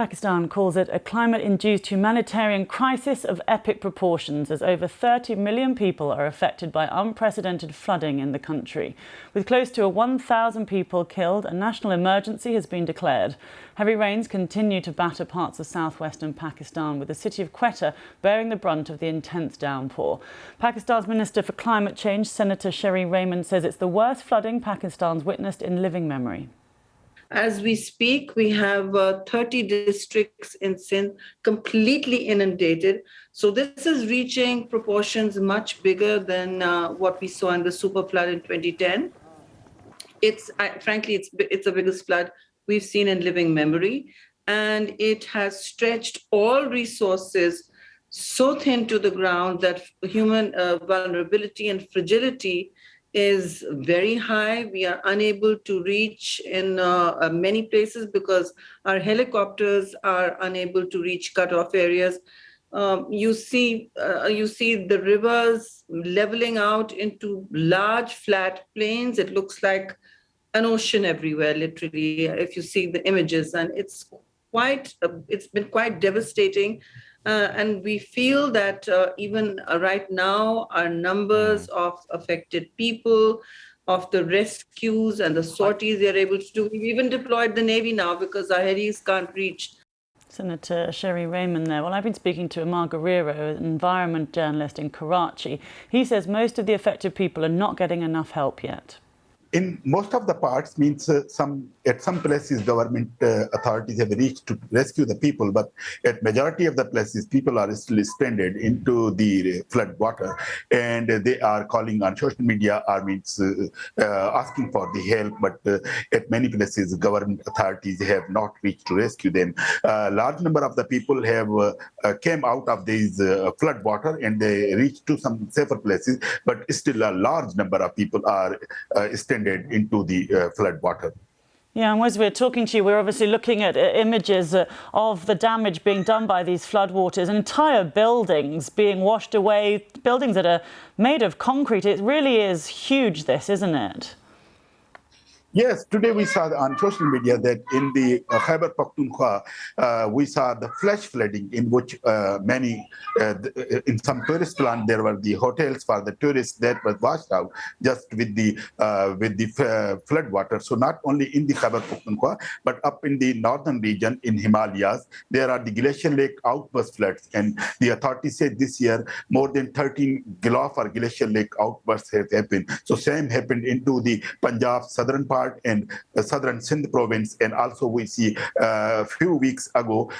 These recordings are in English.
Pakistan calls it a climate-induced humanitarian crisis of epic proportions as over 30 million people are affected by unprecedented flooding in the country. With close to 1,000 people killed, a national emergency has been declared. Heavy rains continue to batter parts of southwestern Pakistan, with the city of Quetta bearing the brunt of the intense downpour. Pakistan's Minister for Climate Change, Senator Sharif Raymond, says it's the worst flooding Pakistan's witnessed in living memory. As we speak, we have 30 districts in Sindh completely inundated. So this is reaching proportions much bigger than what we saw in the super flood in 2010. Frankly, it's the biggest flood we've seen in living memory. And it has stretched all resources so thin to the ground that human vulnerability and fragility is very high. We are unable to reach in many places because our helicopters are unable to reach cut-off areas. You see the rivers leveling out into large flat plains. It looks like an ocean everywhere, literally, if you see the images, and it's been quite devastating. And we feel that even right now, our numbers of affected people, of the rescues and the sorties they're able to do. We've even deployed the Navy now because our helis can't reach. Senator Sharif Raymond there. Well, I've been speaking to Amar Guerrero, an environment journalist in Karachi. He says most of the affected people are not getting enough help yet. In most of the parts, means at some places government authorities have reached to rescue the people, but at majority of the places people are still stranded into the flood water, and they are calling on social media or asking for the help, but at many places government authorities have not reached to rescue them. A large number of the people have came out of these flood water and they reached to some safer places, but still a large number of people are stranded into the flood water. Yeah, and as we're talking to you, we're obviously looking at images of the damage being done by these floodwaters, entire buildings being washed away, buildings that are made of concrete. It really is huge, this, isn't it? Yes, today we saw on social media that in the Khyber Pakhtunkhwa, we saw the flash flooding in which in some tourist plant, there were the hotels for the tourists that were washed out just with the flood water. So not only in the Khyber Pakhtunkhwa, but up in the northern region in Himalayas, there are the Glacier Lake outburst floods. And the authorities said this year, more than 13 Gilaf or Glacier Lake outbursts have happened. So same happened into the Punjab southern part and southern Sindh province, and also we see a few weeks ago,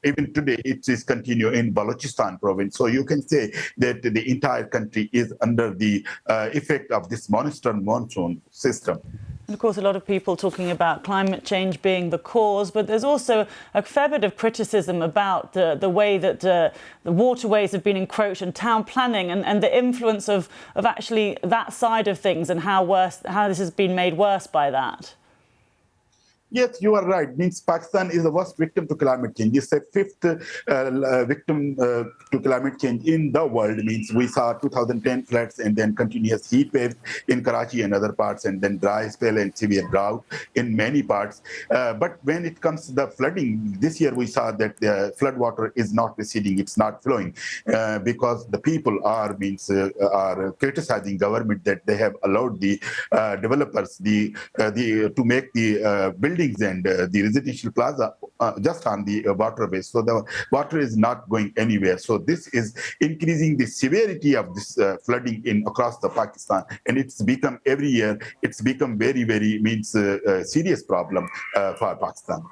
even today, it is continue in Balochistan province. So you can say that the entire country is under the effect of this monster monsoon system. And of course, a lot of people talking about climate change being the cause, but there's also a fair bit of criticism about the way that the waterways have been encroached and town planning and the influence of actually that side of things and how this has been made worse by that. Yes, you are right. Means Pakistan is the worst victim to climate change. It's the fifth victim to climate change in the world. Means we saw 2010 floods and then continuous heat waves in Karachi and other parts, and then dry spell and severe drought in many parts. But when it comes to the flooding, this year we saw that the flood water is not receding; it's not flowing because the people are criticizing government that they have allowed the developers to make the buildings and the residential plaza just on the waterways. So the water is not going anywhere. So this is increasing the severity of this flooding across the Pakistan, and it's become every year. It's become very serious problem for Pakistan.